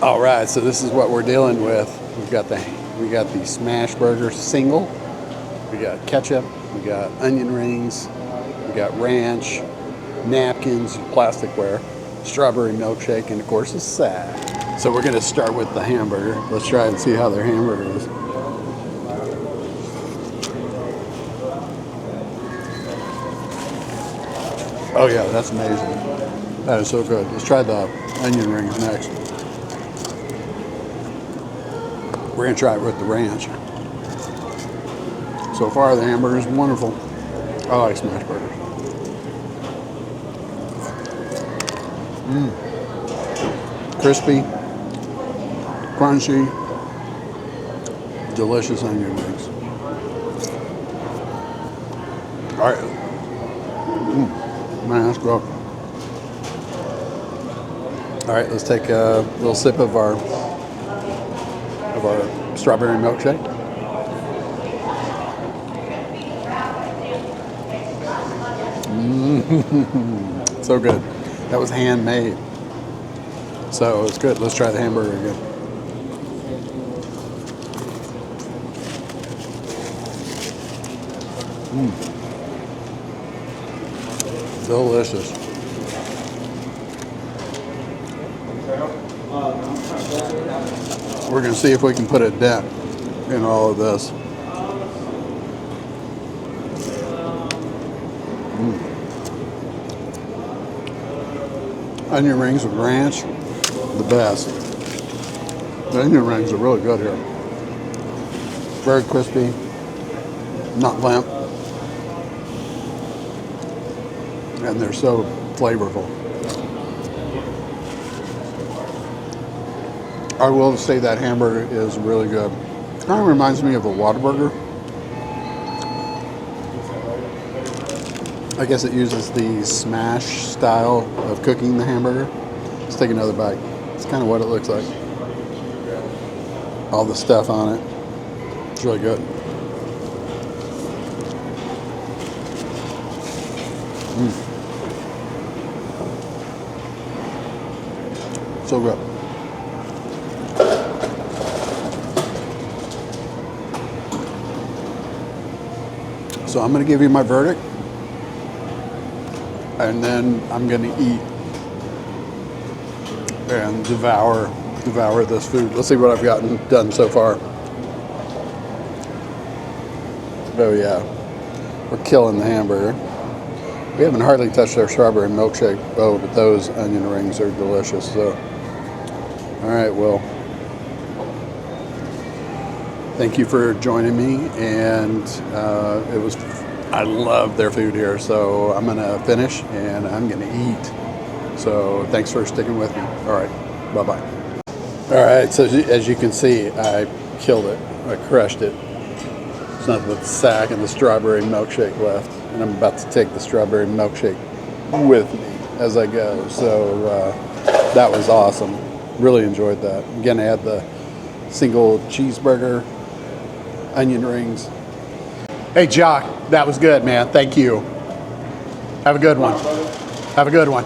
All right, so this is what we're dealing with. We got the Smash Burger single. We got ketchup. We got onion rings. We got ranch, napkins, plasticware, strawberry milkshake, and of course a side. So we're gonna start with the hamburger. Let's try and see how their hamburger is. Oh yeah, that's amazing. That is so good. Let's try the onion rings next. We're gonna try it with the ranch. So far, the hamburger is wonderful. I like smash burgers. Crispy, crunchy, delicious onion rings. All right, man, that's good. All right, let's take a little sip of our strawberry milkshake. So good. That was handmade. So it's good. Let's try the hamburger again. Delicious. We're going to see if we can put a dent in all of this. Onion rings with ranch, the best. The onion rings are really good here. Very crispy, not limp, and they're so flavorful. I will say that hamburger is really good. Kind of reminds me of a Whataburger. I guess it uses the smash style of cooking the hamburger. Let's take another bite. It's kind of what it looks like. All the stuff on it. It's really good. So good. So I'm going to give you my verdict, and then I'm going to eat and devour this food. Let's see what I've gotten done so far. Oh yeah, we're killing the hamburger. We haven't hardly touched our strawberry milkshake. Oh, but those onion rings are delicious. So, all right, well, thank you for joining me, and I love their food here, so I'm gonna finish and I'm gonna eat. So thanks for sticking with me. All right, bye-bye. All right, so as you can see, I killed it. I crushed it. There's nothing but the sack and the strawberry milkshake left, and I'm about to take the strawberry milkshake with me as I go. So that was awesome. Really enjoyed that. Again, I had the single cheeseburger, onion rings. Hey, Jock, that was good, man. Thank you. Have a good one. Have a good one.